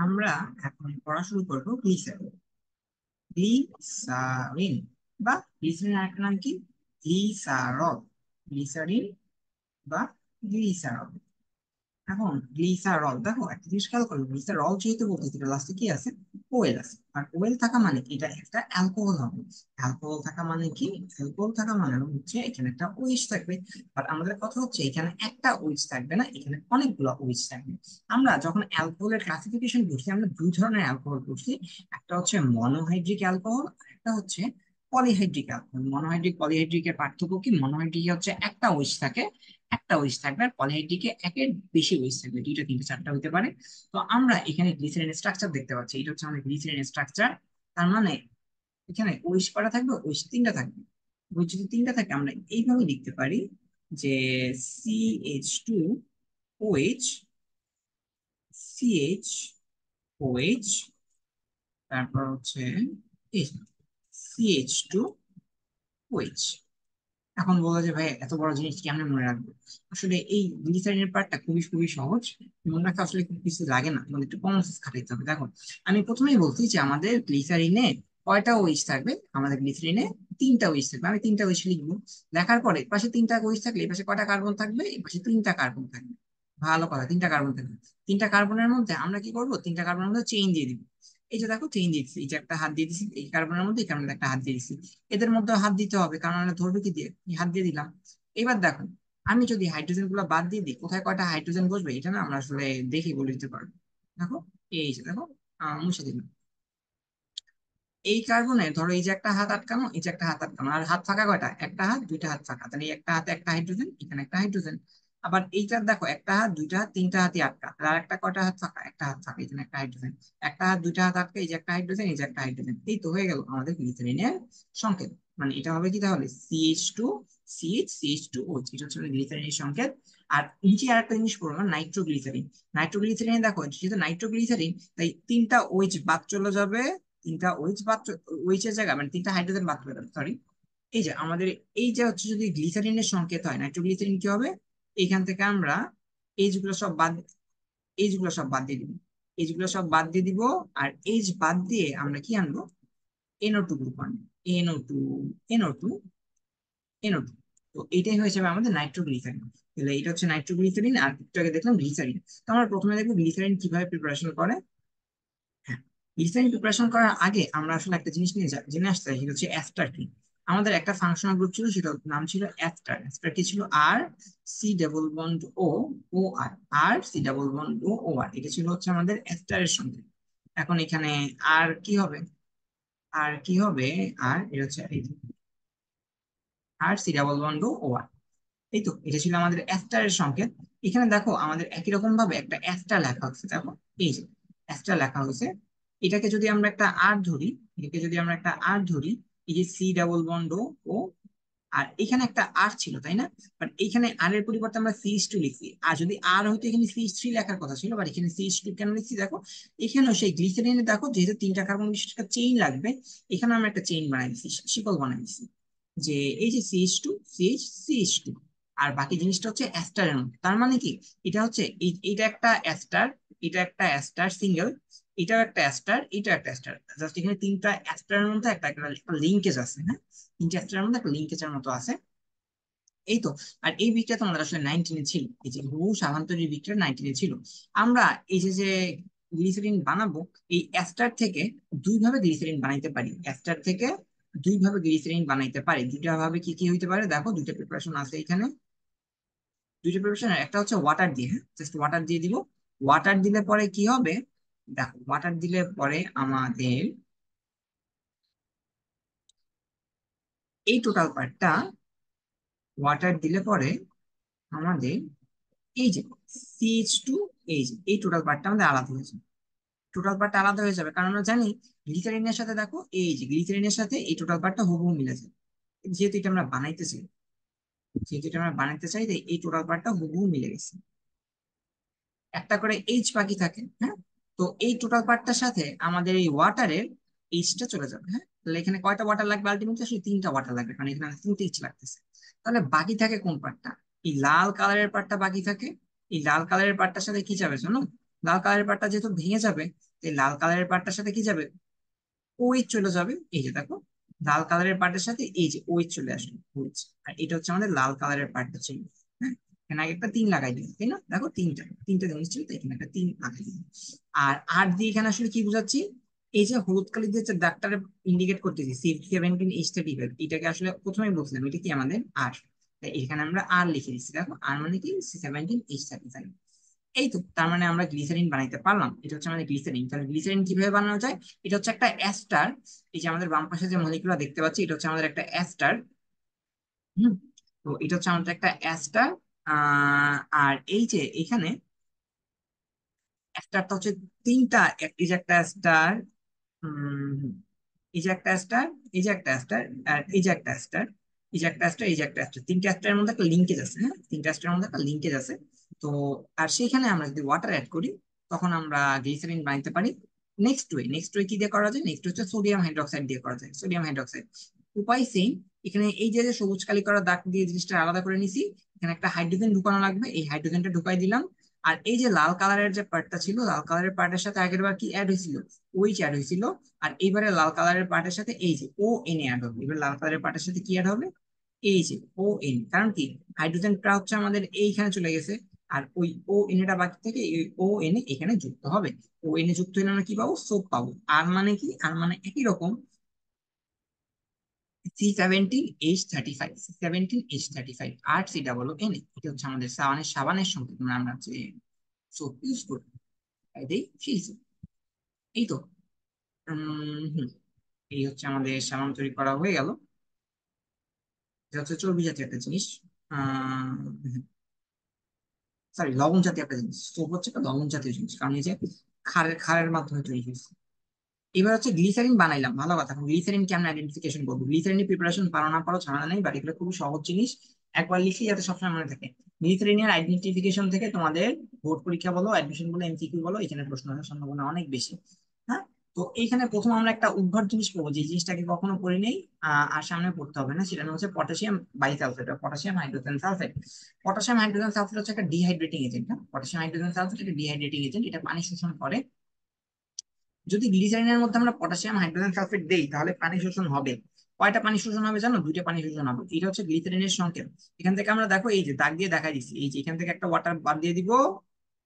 আমরা এখন পড়া শুরু করবো গ্লিসারিন। গ্লিসারিন বা গ্লিসারিন আরেকটা নাম কি? গ্লিসারল। গ্লিসারিন বা গ্লিসারল। এখন গ্লিসারল, দেখো একটা জিনিস খেয়াল করো, গ্লিসারল যেহেতু বলতে লাস্টে কি আছে? ওয়েল আছে। আর ওয়েল থাকা মানে কি? এটা একটা অ্যালকোহল হবে। অ্যালকোহল থাকা মানে কি? অ্যালকোহল থাকা মানে হচ্ছে এখানে একটা ওইচ থাকবে। বাট আমাদের কথা হচ্ছে এখানে একটা ওইচ থাকবে না, এখানে অনেকগুলো ওইচ থাকবে। আমরা যখন অ্যালকোহলের ক্লাসিফিকেশন করছি, আমরা দুই ধরনের অ্যালকোহল করছি। একটা হচ্ছে মনোহাইড্রিক অ্যালকোহল, আর একটা হচ্ছে পলিহাইড্রিক অ্যালকোহল। মনোহাইড্রিক পলিহাইড্রিকের পার্থক্য কি? মনোহাইড্রিক হচ্ছে একটা ওইচ থাকে, একটা ওয়েজ থাকবে, আর পলিহাইড্রিকে একের বেশি ওয়েজ থাকবে, দুইটা তিনটা চারটা হতে পারে। তো আমরা এখানে গ্লিসারিনের স্ট্রাকচার দেখতে পাচ্ছি, এটা হচ্ছে আমাদের গ্লিসারিনের স্ট্রাকচার। তার মানে এখানে ওয়েজ কটা থাকবে? ওয়েজ তিনটা থাকবে। ওয়েজ যদি তিনটা থাকে আমরা এইভাবে লিখতে পারি যে CH2 OH, CH OH, তারপর হচ্ছে CH2 OH। এখন বলা যে ভাই এত বড় জিনিস কেমনে মনে রাখবো? আসলে এই গ্লিসারিনের পার্টটা খুবই খুবই সহজ। মনে রাখতে আসলে খুব কিছু লাগে না, আমাদের একটু কমন সেন্স খাটাইতে হবে। দেখো, আমি প্রথমেই বলছি যে আমাদের গ্লিসারিনে কয়টা ওইচ থাকবে? আমাদের গ্লিসারিনে তিনটা ওইচ থাকবে। আমি তিনটা ওইচ লিখবো। লেখার পরে পাশে তিনটা ওইচ থাকলে এই পাশে কয়টা কার্বন থাকবে? এই পাশে তিনটা কার্বন থাকবে। ভালো কথা, তিনটা কার্বন থাকবে। তিনটা কার্বনের মধ্যে আমরা কি করবো? তিনটা কার্বনের মধ্যে চেইন দিয়ে দিব। এই যে দেখো, চেইন দিয়ে দিচ্ছি, এই যে একটা হাত দিয়ে দিচ্ছি এই কার্বনের মধ্যে, এই কার্বনের একটা হাত দিয়ে দিচ্ছি। এদের মধ্যে হাত দিতে হবে, কারণ আমরা ধরবে কি দিয়ে? এই হাত দিয়ে দিলাম। এবার দেখো, আমি যদি হাইড্রোজেন গুলো বাদ দিয়ে দিই, কোথায় কয়টা হাইড্রোজেন বসবে এটা না আমরা আসলে দেখে বলে দিতে পারবো। দেখো, এই যে দেখো, মুছে দিলাম। এই কার্বনে ধরো এই যে একটা হাত আটকানো, এই যে একটা হাত আটকানো, আর হাত ফাঁকা কয়টা? একটা হাত, দুইটা হাত ফাঁকা, তাহলে এই একটা হাতে একটা হাইড্রোজেন, এখানে একটা হাইড্রোজেন। আবার এইটার দেখো, একটা হাত, দুইটা হাত, তিনটা হাতই আটকা, আর একটা কয়টা হাত ফাঁকা? একটা হাত ফাঁকা, এখানে একটা হাইড্রোজেন। একটা হাত, দুইটা হাত আটকা, এই যে একটা হাইড্রোজেন, এই যে একটা হাইড্রোজেন। এই তো হয়ে গেল আমাদের গ্লিসারিনের সংকেত। মানে এটা হবে কি তাহলে? CH2 CH CH2 OH, এটা হচ্ছে গ্লিসারিনের সংকেত। আর নিচে আর একটা জিনিস পড়বো, নাইট্রোগ্লিসারিন। নাইট্রোগ্লিসারিনে দেখো, যেহেতু নাইট্রোগ্লিসারিন, তাই তিনটা OH বাদ চলে যাবে। তিনটা ওইচ বাদ, ওইচের জায়গা মানে তিনটা হাইড্রোজেন বাদ করে, সরি। এই যে আমাদের, এই যে হচ্ছে যদি গ্লিসারিনের সংকেত হয় নাইট্রোগ্লিসারিন, কি হবে? এখান থেকে আমরা এইচ গুলো সব বাদ, এইচ গুলো সব বাদ দিয়ে দিব। এইচ গুলো সব বাদ দিয়ে দিব। আর এইচ বাদ দিয়ে আমরা কি আনবো? NO2 গ্রুপ আনবো। NO2, NO2, NO2। তো এটাই হয়ে যাবে আমাদের নাইট্রোগ্লিসারিন। তাহলে এটা হচ্ছে নাইট্রোগ্লিসারিন। আর একটু আগে দেখলাম গ্লিসারিন। তো আমরা প্রথমে দেখবো গ্লিসারিন কিভাবে প্রিপারেশন করে। হ্যাঁ, গ্লিসারিন প্রিপারেশন করার আগে আমরা আসলে একটা জিনিস নিয়ে জেনে আসতে হয়, সেটা হচ্ছে অ্যাস্টার কি। আমাদের একটা ফাংশনাল গ্রুপ ছিল, সেটা নাম ছিল অ্যাস্টার। অ্যাস্টার কি ছিল? R C double bond O, O R। R C double bond O, O R, এটা ছিল হচ্ছে আমাদের অ্যাস্টারের সঙ্গে। এখন এখানে আর কি হবে? আর কি হবে? আর এটা হচ্ছে R C double bond O, O R। এই তো, এটা ছিল আমাদের অ্যাস্টারের সংকেত। এখানে দেখো আমাদের একই রকম ভাবে একটা অ্যাস্টার লেখা হচ্ছে, দেখো, এই যে অ্যাস্টার লেখা হয়েছে। এটাকে যদি আমরা একটা আর ধরি, এটাকে যদি আমরা একটা আর ধরি, এই যে C double bond O, আর এখানে একটা আর ছিল, তাই না? বাট এখানে আর এর পরিবর্তে আমরা CH2 লিখছি। আর যদি আর হয়তো এখানে CH3 লেখার কথা ছিল, বাট এখানে CH2 কেন লিখছি দেখো। এখানেও সেই গ্লিসারিনে দেখো, যেহেতু তিনটা কার্বন বিশিষ্ট একটা চেইন লাগবে, এখানে আমরা একটা চেইন বানাই দিচ্ছি, শিকল বানাই দিচ্ছি। যে এই যে CH2 CH CH2, আর বাকি জিনিসটা হচ্ছে অ্যাস্টারের মধ্যে। তার মানে কি? এটা হচ্ছে এটা একটা অ্যাস্টার, এটা একটা অ্যাস্টার সিঙ্গেল, এটাও একটা অ্যাস্টার, এটাও একটা অ্যাস্টার। জাস্ট এখানে তিনটা অ্যাস্টারের মধ্যে একটা একটা লিঙ্কেজ আছে, হ্যাঁ। তিনটা অ্যাস্টারের মধ্যে একটা লিঙ্কেজের মতো আছে। এই তো। আর এই বিক্রিয়া তোমাদের আসলে 19-এ ছিল, এই যে বহু সামান্তরিক বিক্রিয়া 19-এ ছিল। আমরা এই যে যে গ্লিসারিন বানাবো, এই অ্যাস্টার থেকে দুই ভাবে গ্লিসারিন বানাইতে পারি। অ্যাস্টার থেকে দুই ভাবে গ্লিসারিন বানাইতে পারি। দুইটা ভাবে কি কি হইতে পারে দেখো, দুইটা প্রিপারেশন আছে এখানে। দুইটা প্রিপারেশন, একটা হচ্ছে ওয়াটার দিয়ে, হ্যাঁ, জাস্ট ওয়াটার দিয়ে দিব। ওয়াটার দিলে পরে কি হবে? দেখো, ওয়াটার দিলে পরে আমাদের এই টোটাল পার্টটা, ওয়াটার দিলে পরে আমাদের এই যে CH2, এই যে এই টোটাল পার্টটা আমাদের আলাদা হয়ে যাবে। টোটাল পার্টটা আলাদা হয়ে যাবে কারণ আমরা জানি গ্লিসারিনের সাথে, দেখো এই যে গ্লিসারিনের সাথে এই টোটাল পার্টটা হুবহু মিলে যায়। যেহেতু এটা আমরা বানাইতে চাই, যেহেতু এটা আমরা বানাইতে চাই, তাই এই টোটাল পার্টটা হুবহু মিলে গেছে। একটা করে এইচ বাকি থাকে, হ্যাঁ। তো এই টোটাল পার্টটার সাথে আমাদের এই ওয়াটারের এইচটা চলে যাবে, হ্যাঁ। তাহলে এখানে কয়টা ওয়াটার লাগবে? আলটিমেটলি আসলে তিনটা ওয়াটার লাগবে, কারণ এখানে তিনটে এইচ লাগতেছে। তাহলে বাকি থাকে কোন পার্টটা? এই লাল কালারের পার্টটা বাকি থাকে। এই লাল কালারের পার্টটার সাথে কি যাবে জানো? লাল কালারের পার্টটা যেহেতু ভেঙে যাবে, এই লাল কালারের পার্টটার সাথে কি যাবে, ওইচ চলে যাবে। এই যে দেখো, লাল কালারের পার্টের সাথে এই যে ওইচ চলে আসবে, ওইচ। আর এটা হচ্ছে আমাদের লাল কালারের পার্টটা ছিল। হ্যাঁ, এখানে আগে একটা 3 লাগাই দিই, তাই না? দেখো তিনটা তিনটা জিনিস ছিল, তাই এখানে একটা 3 লাগাই দিই। আর 8 দিয়ে এখানে আসলে কি বোঝাচ্ছি, এই যে হলুদ কালি দিয়ে যে দাগটারে ইন্ডিকেট করতেছি C17H35, এটাকে আসলে প্রথমেই বলছিলাম এটা কি আমাদের আর, তাই এখানে আমরা আর লিখে দিচ্ছি। দেখো আর মানে কি C17H35। এই তো, তার মানে আমরা গ্লিসারিন বানাইতে পারলাম। এটা হচ্ছে আমাদের গ্লিসারিন। তাহলে গ্লিসারিন কিভাবে বানানো যায়, এটা হচ্ছে একটা অ্যাস্টার। এই যে আমাদের বাম পাশে যে মলিকুলটা দেখতে পাচ্ছি, এটা হচ্ছে আমাদের একটা অ্যাস্টার। হুম, তো এটা হচ্ছে আমাদের একটা অ্যাস্টার। আর এই যে এখানে অ্যাস্টারটা হচ্ছে তিনটা, এই যে একটা অ্যাস্টার, উম এই যে একটা স্টার, এই যে একটা স্টার, আর এই যে একটা স্টার, এই যে একটা স্টার, এই যে একটা স্টার, তিনটা স্টারের মধ্যে একটা লিঙ্কেজ আছে। হ্যাঁ, তিনটা স্টারের মধ্যে একটা লিঙ্কেজ আছে। তো আর সেইখানে আমরা যদি ওয়াটার অ্যাড করি, তখন আমরা গ্লিসারিন বানাইতে পারি। নেক্সট ওয়ে কি দিয়ে করা যায়, নেক্সট হচ্ছে সোডিয়াম হাইড্রোক্সাইড দিয়ে করা যায়, সোডিয়াম হাইড্রোক্সাইড। উপায় সেম। এখানে এই যে যে সবুজ কালি করা দাগ দিয়ে জিনিসটা আলাদা করে নিছি, এখানে একটা হাইড্রোজেন ঢুকানো লাগবে, এই হাইড্রোজেনটা ঢুকাই দিলাম। আর এই যে লাল কালারের যে পার্টটা ছিল, লাল কালারের পার্টের সাথে আগের বার কি অ্যাড হয়েছিল, ওই অ্যাড হয়েছিল। আর এইবারে লাল কালারের পার্টের সাথে এই যে ও এন অ্যাড হবে। এবার লাল কালারের পার্টের সাথে কি অ্যাড হবে, এই যে ও এন। কারণ কি, হাইড্রোজেনটা হচ্ছে আমাদের এইখানে চলে গেছে, আর ওই ও এন এটা বাকি থেকে এই ও এন এখানে যুক্ত হবে। ও এন যুক্ত হলে আমরা কি পাবো, সোপ পাবো। আর মানে কি, আর মানে একই রকম, C17H35, C17H35, আর COO N। এটা হচ্ছে আমাদের সাবানের সঙ্গে আমরা যে সোপ ইউজ করি, এই সেই soap। এই তো। হুম, এই হচ্ছে আমাদের সাবান তৈরি করা হয়ে গেল। এটা হচ্ছে চর্বি জাতীয় একটা জিনিস। আহ সরি, লবণ জাতীয় একটা জিনিস। সোপ হচ্ছে একটা লবণ জাতীয় জিনিস, কারণ এই যে ক্ষারের ক্ষারের মাধ্যমে তৈরি হয়েছে। এবার হচ্ছে গ্লিসারিন বানাইলাম, ভালো কথা। এখন গ্লিসারিন কি আমরা আইডেন্টিফিকেশন করবো, গ্লিসারিনের প্রিপারেশন পারো না পারো ঝামেলা নেই, বাট এগুলো খুবই সহজ জিনিস, একবার লিখলেই যাতে সবসময় মনে থাকে। গ্লিসারিনের আইডেন্টিফিকেশন থেকে তোমাদের বোর্ড পরীক্ষা বলো, অ্যাডমিশন বলো, এমসিকিউ বলো, এখানে প্রশ্ন আসার সম্ভাবনা অনেক বেশি। হ্যাঁ, তো এইখানে প্রথম আমরা একটা উদ্ভট জিনিস পড়বো, যে জিনিসটাকে কখনো পড়ি নেই, আর সামনে পড়তে হবে না। সেটা হচ্ছে potassium bisulphate, potassium hydrogen sulphate. Potassium hydrogen sulphate হচ্ছে একটা dehydrating agent. Potassium hydrogen sulphate একটা ডিহাইড্রেটিং এজেন্ট, এটা পানি শোষণ করে। যদি গ্লিসারিনের মধ্যে আমরা পটাশিয়াম হাইড্রোজেন সালফেট দেই, তাহলে পানি শোষণ হবে। কয়টা পানি শোষণ হবে জানো, দুইটা পানি শোষণ হবে। এটা হচ্ছে গ্লিসারিনের সংকেত। এখান থেকে আমরা দেখো, এই যে দাগ দিয়ে দেখা দিচ্ছি, এই যে এখান থেকে একটা ওয়াটার বাদ দিয়ে দিব,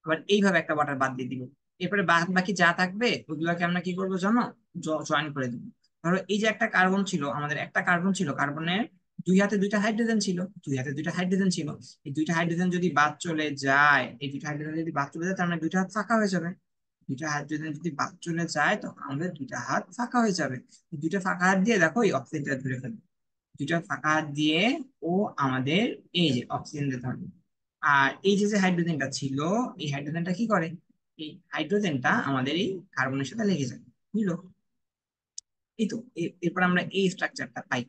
আবার এইভাবে একটা ওয়াটার বাদ দিয়ে দিব। এরপরে বাদ বাকি যা থাকবে ওইগুলোকে আমরা কি করবো জানো, জয়েন করে দিব। ধরো এই যে একটা কার্বন ছিল, আমাদের একটা কার্বন ছিল, কার্বনের দুই হাতে দুইটা হাইড্রোজেন ছিল, দুই হাতে দুইটা হাইড্রোজেন ছিল। এই দুইটা হাইড্রোজেন যদি বাদ চলে যায়, এই দুইটা হাইড্রোজেন যদি বাদ চলে যায়, তার মানে দুইটা হাত ফাঁকা হয়ে যাবে। দুইটা হাইড্রোজেন যদি বাদ চলে যায়, তখন আমাদের দুইটা হাত ফাঁকা হয়ে যাবে। দুইটা ফাঁকা হাত দিয়ে দেখো এই অক্সিজেনটা ধরে ফেলবে। দুইটা ফাঁকা হাত দিয়ে ও আমাদের এই যে অক্সিজেনটা ধরবে। আর এই যে যে হাইড্রোজেনটা ছিল, এই হাইড্রোজেনটা কি করে, এই হাইড্রোজেনটা আমাদের এই কার্বনের সাথে লেগে যায়, বুঝলো? এই তো, এরপর আমরা এই স্ট্রাকচারটা পাই।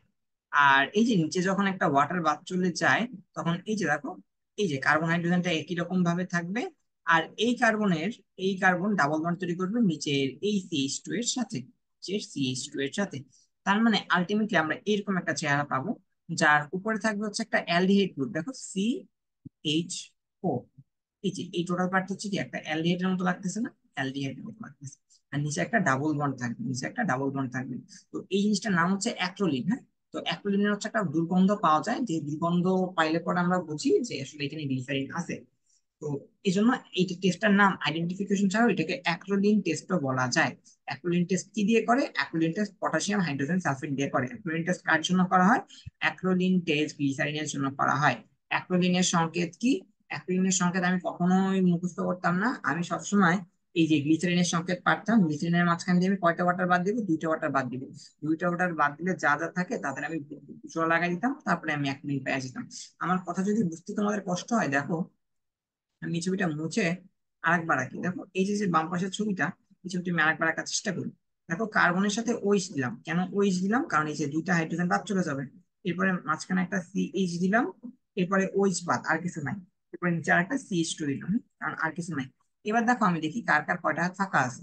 আর এই যে নিচে যখন একটা ওয়াটার বাথ চলে যায়, তখন এই যে দেখো, এই যে কার্বন হাইড্রোজেনটা একই রকম ভাবে থাকবে। আর এই কার্বন ডাবল বন্ড তৈরি করবে নিচের এই CH2 এর সাথে, CH2 এর সাথে। তার মানে আলটিমেটলি আমরা এরকম একটা চেহারা পাবো, যার উপরে থাকবে হচ্ছে একটা অ্যালডিহাইড গ্রুপ। দেখো CH4, এই যে এই টোটাল পার্ট হচ্ছে কি একটা অ্যালডিহাইডের মতো লাগতেছে না, অ্যালডিহাইডের মতো লাগতেছে। আর নিচে একটা ডাবল বন্ড থাকবে, নিচে একটা ডাবল বন্ড থাকবে। তো এই জিনিসটার নাম হচ্ছে অ্যাক্রোলিন। হ্যাঁ, তো অ্যাক্রোলিনের হচ্ছে একটা দুর্গন্ধ পাওয়া যায়, যে দুর্গন্ধ পাইলে পরে আমরা বুঝি যে আসলে এখানে গ্লিসারিন আছে। তো এই জন্য এই টেস্টটার নাম আইডেন্টিফিকেশন ছাড়াও এটাকে অ্যাক্রোলিন টেস্টও বলা যায়। অ্যাক্রোলিন টেস্ট কি দিয়ে করে, acrolein test potassium hydrogen sulphate দিয়ে করে। অ্যাক্রোলিন টেস্ট কার জন্য করা হয়, অ্যাক্রোলিন টেস্ট গ্লিসারিনের জন্য করা হয়। অ্যাক্রোলিনের সংকেত কি, অ্যাক্রোলিনের সংকেত আমি কখনোই মুখস্থ করতাম না, আমি সবসময় এই যে গ্লিসারিনের সংকেত পারতাম। গ্লিসারিনের মাঝখান দিয়ে আমি কয়টা ওয়াটার বাদ দিব, দুইটা ওয়াটার বাদ দিব। দুইটা ওয়াটার বাদ দিলে যা যা থাকে তাদের আমি জোড়া লাগাই দিতাম, তারপরে আমি অ্যাক্রোলিন পেয়ে যেতাম। আমার কথা যদি বুঝতে তোমাদের কষ্ট হয়, দেখো আমি এই ছবিটা মুছে আরেকবার আঁকি। দেখো এই যে যে বাম পাশের ছবিটা, এই ছবিটা আমি আরেকবার আঁকার চেষ্টা করি। দেখো কার্বনের সাথে ওইচ দিলাম, কেন ওইচ দিলাম, কারণ এই যে দুইটা হাইড্রোজেন বাদ চলে যাবে। এরপরে মাঝখানে একটা CH দিলাম, এরপরে ওইচ বাদ, আর কিছু নাই। এরপরে নিচে আরেকটা CH2 দিলাম, কারণ আর কিছু নাই। এবার দেখো আমি দেখি কার কার কয়টা হাত ফাঁকা আছে।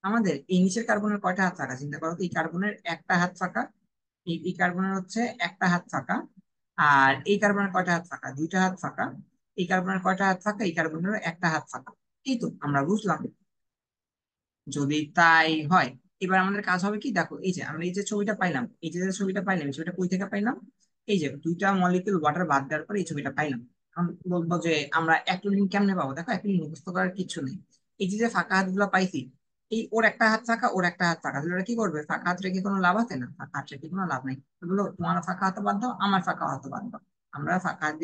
আমাদের এই নিচের কার্বনের কয়টা হাত ফাঁকা, চিন্তা করো তো। এই কার্বনের একটা হাত ফাঁকা, এই কার্বনের হচ্ছে একটা হাত ফাঁকা। আর এই কার্বনের কয়টা হাত ফাঁকা, দুইটা হাত ফাঁকা। এই কার্বনের কয়টা হাত ফাঁকা, এই কার্বনের একটা হাত ফাঁকা। এই তো আমরা বুঝলাম। যদি তাই হয়, এবার আমাদের কাজ হবে কি, দেখো এই যে আমরা এই যে ছবিটা পাইলাম, এই যে ছবিটা পাইলাম, এই ছবিটা কই থেকে পাইলাম, এই যে দুইটা মলিকিউল ওয়াটার বাদ দেওয়ার পরে এই ছবিটা পাইলাম। এখন বলবো যে আমরা অ্যাক্রিলিন কেমনে পাবো, দেখো অ্যাক্রিলিন মুখস্থ করার কিছু নেই। এই যে যে ফাঁকা হাতগুলো পাইছি, এই ওর একটা হাত ফাঁকা, ওর একটা হাত ফাঁকা, তাহলে ওরা কি করবে, ফাঁকা হাত রেখে কোনো লাভ আছে না, ফাঁকা হাত রেখে কোনো লাভ নাই। এগুলো তোমার ফাঁকা হাতে বাদ দাও, আমার ফাঁকা হাতে বাদ দাও। আমরা ফাঁকা হাত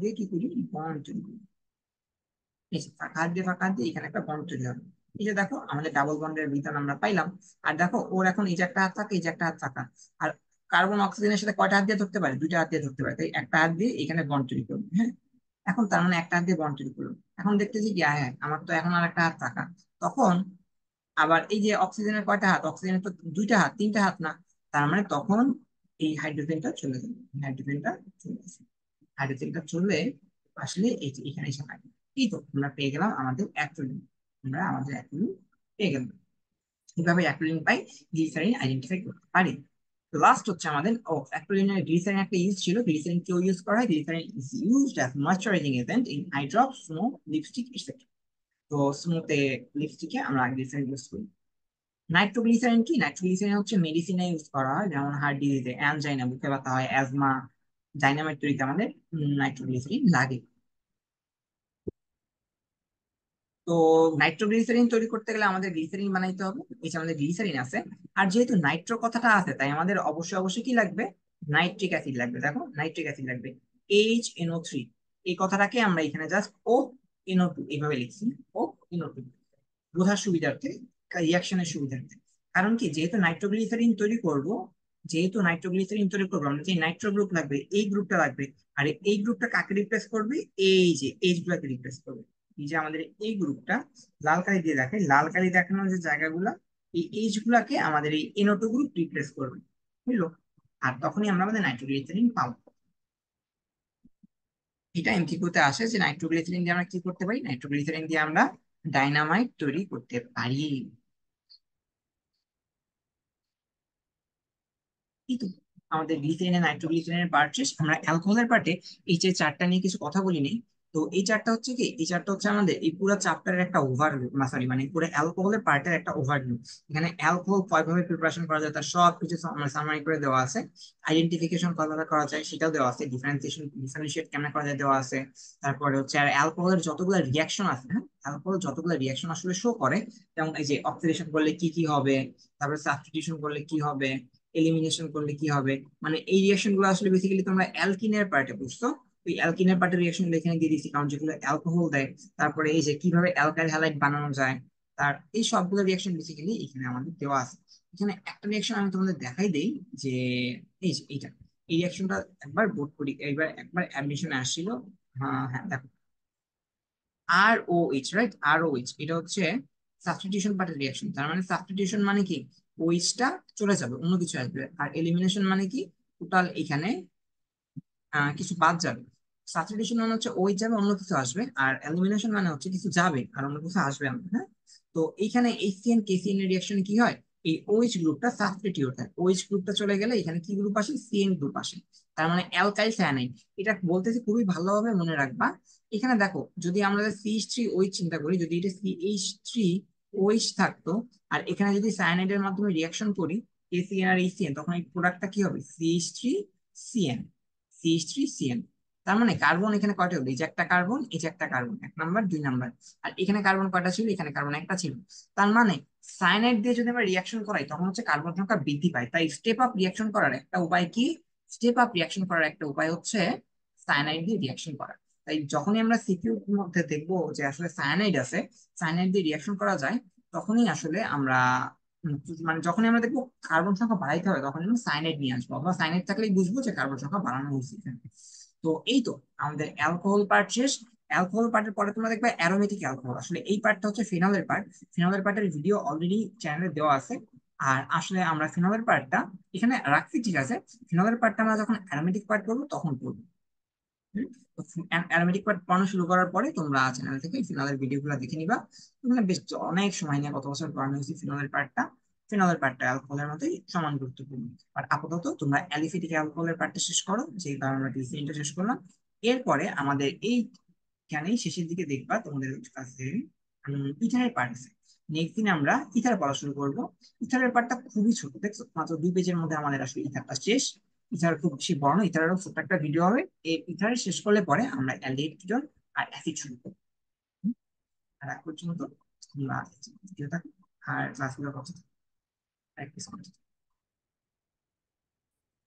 দিয়ে কি করি, বন্ড তৈরি করি। এই যে ফাঁকা হাত দিয়ে ফাঁকা হাত দিয়ে এখানে একটা বন্ড তৈরি হবে। এই যে দেখো আমাদের ডাবল বন্ডের বিধান আমরা পাইলাম। আর দেখো ওর এখন এই যে একটা হাত ফাঁকা, এই যে একটা হাত ফাঁকা। আর কার্বন অক্সিজেনের সাথে কয়টা হাত দিয়ে ধরতে পারে, দুইটা হাত দিয়ে ধরতে পারে, তাই একটা হাত দিয়ে এখানে বন্ড তৈরি করবে। হ্যাঁ, এখন তার মানে একটা হাত দিয়ে বন্ড তৈরি করলো। এখন দেখতেছি কি, হ্যাঁ আমার তো এখন আর একটা হাত ফাঁকা। তখন আবার এই যে অক্সিজেনের কয়টা হাত, অক্সিজেনের তো দুইটা হাত, তিনটা হাত না। তার মানে তখন এই হাইড্রোজেনটা চলে যাবে, হাইড্রোজেনটা চলে আসে। হাইড্রোজেনটা চলে আসলে এই যে এখানে এসে লাগে। এই তো আমরা পেয়ে গেলাম আমাদের অ্যাক্রিলিন। আমরা আমাদের অ্যাক্রিলিন পেয়ে গেলাম। কিভাবে অ্যাক্রিলিন পাই, গ্লিসারিন আইডেন্টিফাই করতে পারি। লাস্ট হচ্ছে আমাদের, ও অ্যাক্রিলিনের গ্লিসারিন একটা ইউজ ছিল, গ্লিসারিন কেউ ইউজ করা হয়, glycerine is used as moisturising agent in eye drop, snow, lipstick etcetera. তো স্মুথে, লিপস্টিকে আমরা গ্লিসারিন ইউজ করি। নাইট্রোগ্লিসারিন কি, নাইট্রোগ্লিসারিন হচ্ছে মেডিসিনে ইউজ করা হয়, যেমন হার্ট ডিজিজে, অ্যানজাইনা, বুকে ব্যথা হয়, অ্যাজমা, ডাইনামাইট তৈরিতে আমাদের নাইট্রোগ্লিসারিন লাগে। তো নাইট্রোগ্লিসারিন তৈরি করতে গেলে আমাদের গ্লিসারিন বানাইতে হবে, এই যে আমাদের গ্লিসারিন আছে। আর যেহেতু নাইট্রো কথাটা আছে, তাই আমাদের অবশ্যই অবশ্যই কি লাগবে, নাইট্রিক অ্যাসিড লাগবে। দেখো নাইট্রিক অ্যাসিড লাগবে, HNO3। এই কথাটাকে আমরা এখানে জাস্ট NO2 এইভাবে লিখছি, NO2, বোঝার সুবিধার্থে, রিয়াকশনের সুবিধার্থে। কারণ কি, যেহেতু নাইট্রোগ্লিসারিন তৈরি করব, যেহেতু নাইট্রোগ্লিসারিন তৈরি করবো, আমরা যে নাইট্রো গ্রুপ লাগবে, এই গ্রুপটা লাগবে। আর এই গ্রুপটা কাকে রিপ্লেস করবে, এই যে এইচ গুলাকে রিপ্লেস করবে। এই যে আমাদের এই গ্রুপটা লাল কালি দিয়ে দেখে, লাল কালি দেখানোর যে জায়গাগুলা, এই এইচ গুলাকে আমাদের এই NO2 গ্রুপ রিপ্লেস করবে, বুঝলো। আর তখনই আমরা আমাদের নাইট্রোগ্লিসারিন পাবো। এটা এমসিকিউতে আসে যে নাইট্রোগ্লিসারিন দিয়ে আমরা কি করতে পারি, নাইট্রোগ্লিসারিন দিয়ে আমরা ডাইনামাইট তৈরি করতে পারি। এই তো আমাদের গ্লিসারিন, নাইট্রোগ্লিসারিনের পার্ট শেষ। আমরা অ্যালকোহলের পার্টে এই যে চারটা নিয়ে কিছু কথা বলিনি। তো এই চারটা হচ্ছে কি, এই চারটা হচ্ছে আমাদের এই পুরো চ্যাপ্টারের একটা ওভারভিউ, সরি মানে পুরো অ্যালকোহলের পার্টের একটা ওভারভিউ। এখানে অ্যালকোহল কয়ভাবে প্রিপারেশন করা যায় তার সব কিছু সামারি করে দেওয়া আছে। আইডেন্টিফিকেশন কিভাবে করা যায় সেটাও দেওয়া আছে, ডিফারেন্সিয়েট কেমন করা যায় দেওয়া আছে। তারপরে হচ্ছে আর অ্যালকোহলের যতগুলো রিয়াকশন আছে, হ্যাঁ অ্যালকোহল যতগুলো রিয়াকশন আসলে শো করে, যেমন এই যে অক্সিডেশন করলে কি কি হবে, তারপরে সাবস্টিটিউশন করলে কি হবে, এলিমিনেশন করলে কি হবে, মানে এই রিয়াকশন গুলো আসলে বেসিক্যালি তোমরা অ্যালকিনের পার্টে বুঝছো। ওই অ্যালকিনের পার্টের রিয়াকশন এখানে দিয়ে দিচ্ছি, কারণ যেগুলো অ্যালকোহল দেয়। তারপরে এই যে কিভাবে অ্যালকাইল হ্যালাইড বানানো যায়, তার এই সবগুলো রিয়াকশন বেসিক্যালি এখানে আমাদের দেওয়া আছে। এখানে একটা রিয়াকশন আমি তোমাদের দেখাই দেই, যে এই যে এইটা, এই রিয়াকশনটা একবার বোর্ড করি, এইবার একবার অ্যাডমিশনে আসছিল। হ্যাঁ হ্যাঁ দেখো, ROH, রাইট, ROH এটা হচ্ছে সাবস্টিটিউশন পার্টের রিয়াকশন। তার মানে সাবস্টিটিউশন মানে কি, ওইচটা চলে যাবে, অন্য কিছু আসবে। আর এলিমিনেশন মানে কি, টোটাল এখানে কিছু বাদ যাবে। সাবস্টিটিউশন মানে হচ্ছে ওই যাবে, অন্য কিছু আসবে। আর এলিমিনেশন মানে হচ্ছে কিছু যাবে আর অন্য কিছু আসবে না, হ্যাঁ। তো এইখানে HCN KCN এর রিয়াকশন কি হয়, এই OH গ্রুপটা সাবস্টিটিউট হয়, OH গ্রুপটা চলে গেলে এখানে কি গ্রুপ আসে, CN গ্রুপ আসে। তার মানে অ্যালকাইল সায়ানাইড। এটা বলতেছি খুবই ভালোভাবে মনে রাখবা। এখানে দেখো, যদি আমরা CH3OH চিন্তা করি, যদি এটা CH3OH থাকতো, আর এখানে যদি সায়ানাইডের মাধ্যমে রিয়াকশন করি, KCN আর HCN, তখন এই প্রোডাক্টটা কি হবে, CH3CN, CH3CN। তার মানে কার্বন এখানে কয়টা হলো, এই যে একটা কার্বন, এই যে একটা কার্বন, 1 নাম্বার 2 নাম্বার। আর এখানে কার্বন কয়টা ছিল, এখানে কার্বন একটা ছিল। তার মানে সায়ানাইড দিয়ে যদি আমরা রিয়াকশন করাই, তখন হচ্ছে কার্বন সংখ্যা বৃদ্ধি পায়। তাই স্টেপ আপ রিয়াকশন করার একটা উপায় কি, স্টেপ আপ রিয়াকশন করার একটা উপায় হচ্ছে সায়ানাইড দিয়ে রিয়াকশন করা। তাই যখনই আমরা সিকিউর মধ্যে দেখবো যে আসলে সায়ানাইড আছে, সায়ানাইড দিয়ে রিয়াকশন করা যায়, তখনই আসলে আমরা উম, মানে যখনই আমরা দেখবো কার্বন সংখ্যা বাড়াইতে হবে, তখন আমরা সাইনাইড নিয়ে আসবো, অথবা সাইনাইড থাকলেই বুঝবো যে কার্বন সংখ্যা বাড়ানো হয়েছে এখানে। তো এই তো আমাদের অ্যালকোহল পার্ট শেষ। অ্যালকোহল পার্টের পরে তোমরা দেখবে অ্যারোমেটিক অ্যালকোহল, আসলে এই পার্টটা হচ্ছে ফিনলের পার্ট। ফিনলের পার্টের ভিডিও অলরেডি চ্যানেলে দেওয়া আছে। আর আসলে আমরা ফিনলের পার্টটা এখানে রাখছি, ঠিক আছে। ফিনলের পার্টটা আমরা যখন অ্যারোমেটিক পার্ট করবো তখন করবো। অ্যারোমেটিক পার্ট পড়ানো শুরু করার পরে তোমরা চ্যানেল থেকে ফিনলের ভিডিও গুলো দেখে নিবা। ওখানে বেশ অনেক সময় নিয়ে, কত বছর পড়ানো হয়েছে ফিনলের পার্টটা। ফিনলের পার্টটা অ্যালকোহলের মতোই সমান গুরুত্বপূর্ণ। আর আপাতত তোমরা অ্যালিফেটিক অ্যালকোহলের পার্টটা শেষ করো, যেই কারণে আমরা ডিসিশনটা শেষ করলাম। এরপরে আমাদের এইখানেই শেষের দিকে দেখবা তোমাদের কাছে ইথারের পার্ট আছে। নেক্সট দিন আমরা ইথার পড়া শুরু করবো। ইথারের পার্টটা খুবই ছোট, দেখছো, মাত্র 2 পেজের মধ্যে আমাদের আসলে ইথারটা শেষ। ইথার খুব বেশি বড় না, ইথারেরও ছোট একটা ভিডিও হবে। এই ইথার শেষ করলে পরে আমরা অ্যালডিহাইড কিটোন আর অ্যাসিড শুরু করবো। হুম, আর এক পর্যন্ত তোমরা ভিডিও থাকো আর ক্লাসগুলো করতে প্র্যাকটিস করতে থাকো।